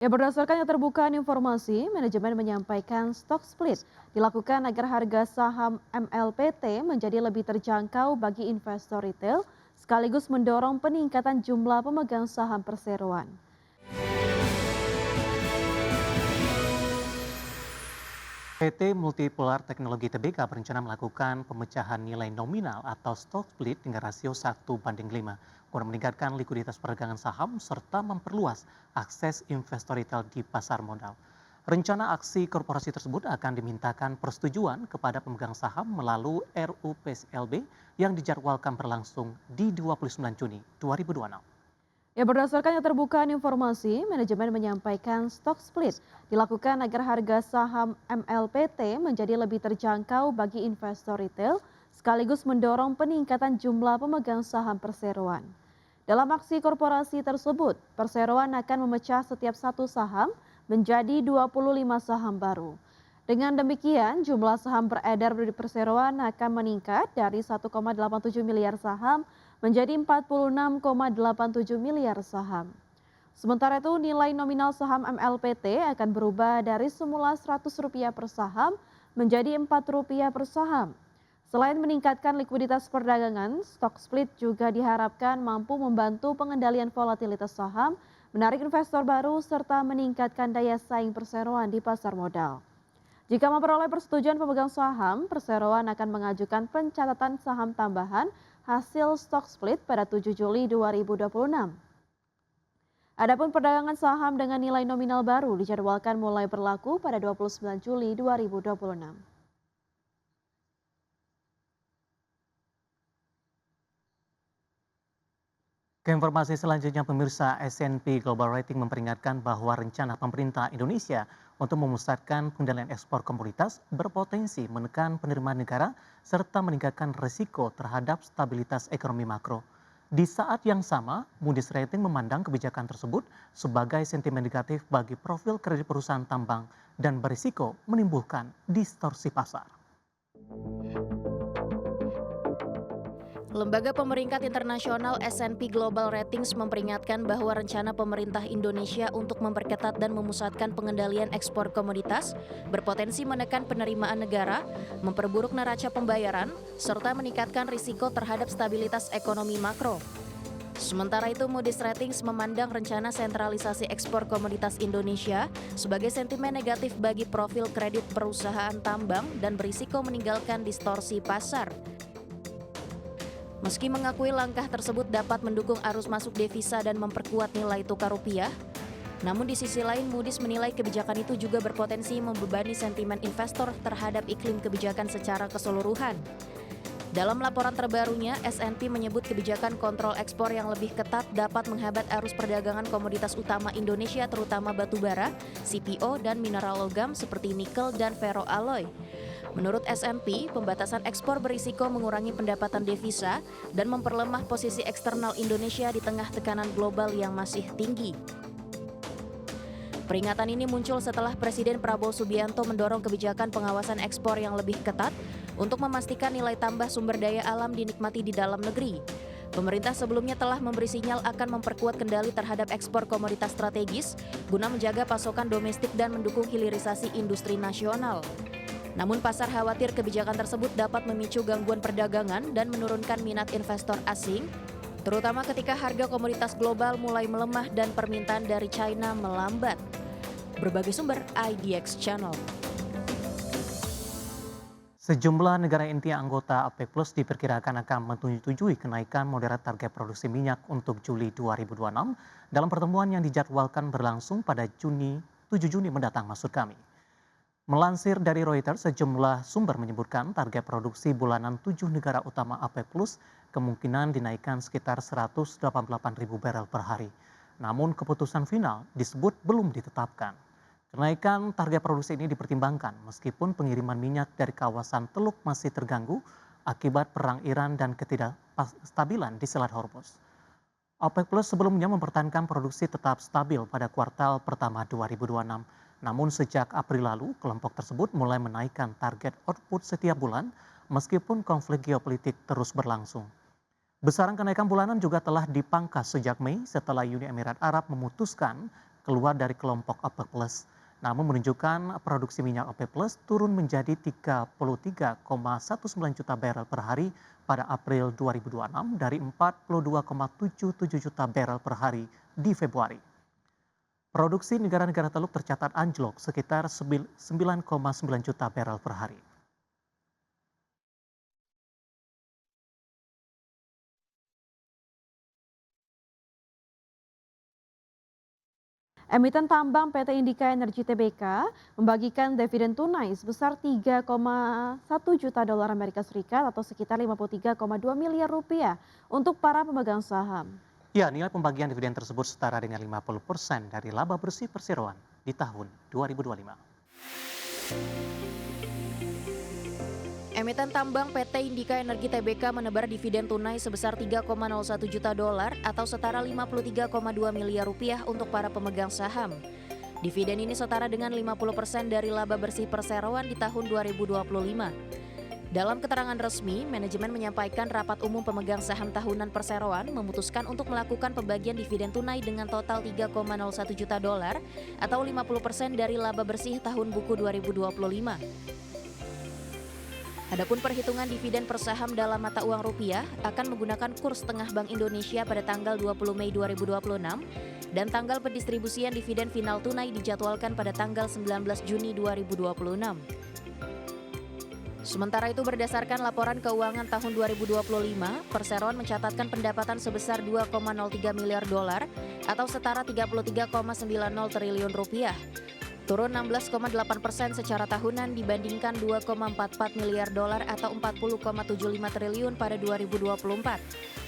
Ya, berdasarkan keterbukaan informasi, manajemen menyampaikan stock split dilakukan agar harga saham MLPT menjadi lebih terjangkau bagi investor retail, sekaligus mendorong peningkatan jumlah pemegang saham perseroan. PT Multipolar Teknologi Tbk berencana melakukan pemecahan nilai nominal atau stock split dengan rasio 1:5 guna meningkatkan likuiditas perdagangan saham serta memperluas akses investor retail di pasar modal. Rencana aksi korporasi tersebut akan dimintakan persetujuan kepada pemegang saham melalui RUPSLB yang dijadwalkan berlangsung di 29 Juni 2026. Ya, berdasarkan keterbukaan informasi, manajemen menyampaikan stock split dilakukan agar harga saham MLPT menjadi lebih terjangkau bagi investor retail, sekaligus mendorong peningkatan jumlah pemegang saham perseroan. Dalam aksi korporasi tersebut, perseroan akan memecah setiap satu saham menjadi 25 saham baru. Dengan demikian, jumlah saham beredar di perseroan akan meningkat dari 1,87 miliar saham menjadi 46,87 miliar saham. Sementara itu, nilai nominal saham MLPT akan berubah dari semula Rp100 per saham menjadi Rp4 per saham. Selain meningkatkan likuiditas perdagangan, stock split juga diharapkan mampu membantu pengendalian volatilitas saham, menarik investor baru, serta meningkatkan daya saing perseroan di pasar modal. Jika memperoleh persetujuan pemegang saham, perseroan akan mengajukan pencatatan saham tambahan hasil stock split pada 7 Juli 2026. Adapun perdagangan saham dengan nilai nominal baru dijadwalkan mulai berlaku pada 29 Juli 2026. Ke informasi selanjutnya, pemirsa, S&P Global Rating memperingatkan bahwa rencana pemerintah Indonesia untuk memusatkan pengendalian ekspor komoditas berpotensi menekan penerimaan negara serta meningkatkan risiko terhadap stabilitas ekonomi makro. Di saat yang sama, Moody's Rating memandang kebijakan tersebut sebagai sentimen negatif bagi profil kredit perusahaan tambang dan berisiko menimbulkan distorsi pasar. Lembaga pemeringkat internasional S&P Global Ratings memperingatkan bahwa rencana pemerintah Indonesia untuk memperketat dan memusatkan pengendalian ekspor komoditas berpotensi menekan penerimaan negara, memperburuk neraca pembayaran, serta meningkatkan risiko terhadap stabilitas ekonomi makro. Sementara itu, Moody's Ratings memandang rencana sentralisasi ekspor komoditas Indonesia sebagai sentimen negatif bagi profil kredit perusahaan tambang dan berisiko meninggalkan distorsi pasar. Meski mengakui langkah tersebut dapat mendukung arus masuk devisa dan memperkuat nilai tukar rupiah, namun di sisi lain Moody's menilai kebijakan itu juga berpotensi membebani sentimen investor terhadap iklim kebijakan secara keseluruhan. Dalam laporan terbarunya, S&P menyebut kebijakan kontrol ekspor yang lebih ketat dapat menghambat arus perdagangan komoditas utama Indonesia terutama batu bara, CPO, dan mineral logam seperti nikel dan ferroalloy. Menurut S&P, pembatasan ekspor berisiko mengurangi pendapatan devisa dan memperlemah posisi eksternal Indonesia di tengah tekanan global yang masih tinggi. Peringatan ini muncul setelah Presiden Prabowo Subianto mendorong kebijakan pengawasan ekspor yang lebih ketat untuk memastikan nilai tambah sumber daya alam dinikmati di dalam negeri. Pemerintah sebelumnya telah memberi sinyal akan memperkuat kendali terhadap ekspor komoditas strategis guna menjaga pasokan domestik dan mendukung hilirisasi industri nasional. Namun pasar khawatir kebijakan tersebut dapat memicu gangguan perdagangan dan menurunkan minat investor asing, terutama ketika harga komoditas global mulai melemah dan permintaan dari China melambat. Berbagai sumber IDX Channel. Sejumlah negara inti anggota OPEC Plus diperkirakan akan menyetujui kenaikan moderat target produksi minyak untuk Juli 2026 dalam pertemuan yang dijadwalkan berlangsung pada 7 Juni mendatang, maksud kami. Melansir dari Reuters, sejumlah sumber menyebutkan target produksi bulanan 7 negara utama OPEC Plus kemungkinan dinaikkan sekitar 188 ribu barel per hari. Namun keputusan final disebut belum ditetapkan. Kenaikan target produksi ini dipertimbangkan meskipun pengiriman minyak dari kawasan Teluk masih terganggu akibat perang Iran dan ketidakstabilan di Selat Hormuz. OPEC Plus sebelumnya mempertahankan produksi tetap stabil pada kuartal pertama 2026. Namun sejak April lalu, kelompok tersebut mulai menaikkan target output setiap bulan meskipun konflik geopolitik terus berlangsung. Besaran kenaikan bulanan juga telah dipangkas sejak Mei setelah Uni Emirat Arab memutuskan keluar dari kelompok OPEC Plus. Namun menunjukkan produksi minyak OPEC Plus turun menjadi 33,19 juta barel per hari pada April 2026 dari 42,77 juta barel per hari di Februari. Produksi negara-negara Teluk tercatat anjlok sekitar 9,9 juta barel per hari. Emiten tambang PT Indika Energi Tbk membagikan dividen tunai sebesar 3,1 juta dolar Amerika Serikat atau sekitar 53,2 miliar rupiah untuk para pemegang saham. Ya, nilai pembagian dividen tersebut setara dengan 50% dari laba bersih perseroan di tahun 2025. Emiten tambang PT Indika Energi Tbk menebar dividen tunai sebesar 3,01 juta dolar atau setara 53,2 miliar rupiah untuk para pemegang saham. Dividen ini setara dengan 50% dari laba bersih perseroan di tahun 2025. Dalam keterangan resmi, manajemen menyampaikan rapat umum pemegang saham tahunan perseroan memutuskan untuk melakukan pembagian dividen tunai dengan total 3,01 juta dolar atau 50% dari laba bersih tahun buku 2025. Adapun perhitungan dividen per saham dalam mata uang rupiah akan menggunakan kurs tengah Bank Indonesia pada tanggal 20 Mei 2026 dan tanggal pendistribusian dividen final tunai dijadwalkan pada tanggal 19 Juni 2026. Sementara itu berdasarkan laporan keuangan tahun 2025, Perseroan mencatatkan pendapatan sebesar 2,03 miliar dolar atau setara 33,90 triliun rupiah. Turun 16,8% secara tahunan dibandingkan 2,44 miliar dolar atau 40,75 triliun pada 2024.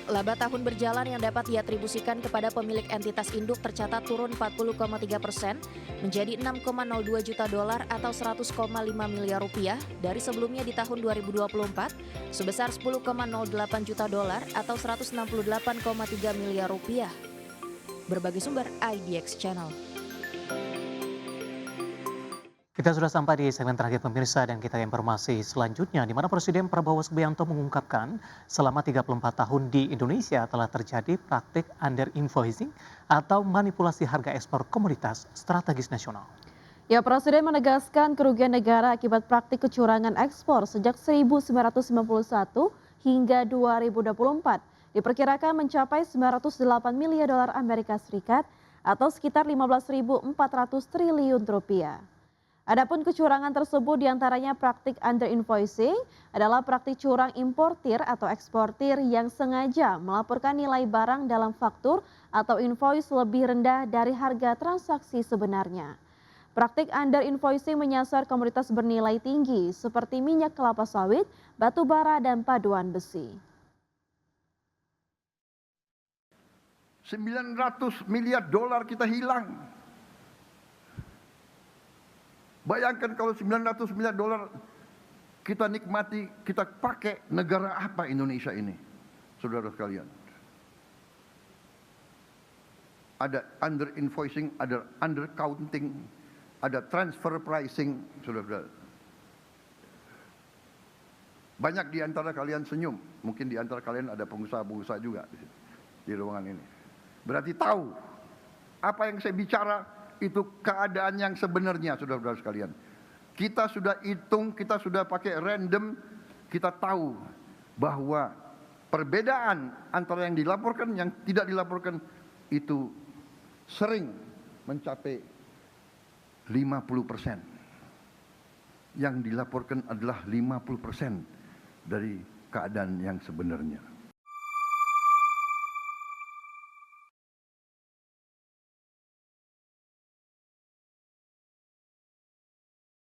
Laba tahun berjalan yang dapat diatribusikan kepada pemilik entitas induk tercatat turun 40,3% menjadi 6,02 juta dolar atau 100,5 miliar rupiah dari sebelumnya di tahun 2024 sebesar 10,08 juta dolar atau 168,3 miliar rupiah. Berbagai sumber IDX Channel. Kita sudah sampai di segmen terakhir pemirsa dan kita ke informasi selanjutnya di mana Presiden Prabowo Subianto mengungkapkan selama 34 tahun di Indonesia telah terjadi praktik under invoicing atau manipulasi harga ekspor komoditas strategis nasional. Ya, Presiden menegaskan kerugian negara akibat praktik kecurangan ekspor sejak 1991 hingga 2024 diperkirakan mencapai 908 miliar dolar Amerika Serikat atau sekitar 15.400 triliun rupiah. Adapun kecurangan tersebut diantaranya praktik under invoicing adalah praktik curang importir atau eksportir yang sengaja melaporkan nilai barang dalam faktur atau invoice lebih rendah dari harga transaksi sebenarnya. Praktik under invoicing menyasar komoditas bernilai tinggi seperti minyak kelapa sawit, batu bara, dan paduan besi. 900 miliar dolar kita hilang. Bayangkan kalau 900 miliar dolar kita nikmati, kita pakai, negara apa Indonesia ini? Saudara sekalian. Ada under invoicing, ada under counting, ada transfer pricing, saudara. Banyak di antara kalian senyum, mungkin di antara kalian ada pengusaha-pengusaha juga di ruangan ini. Berarti tahu apa yang saya bicara itu keadaan yang sebenarnya, saudara-saudara sekalian. Kita sudah hitung, kita sudah pakai random, kita tahu bahwa perbedaan antara yang dilaporkan, yang tidak dilaporkan itu sering mencapai 50%. Yang dilaporkan adalah 50% dari keadaan yang sebenarnya.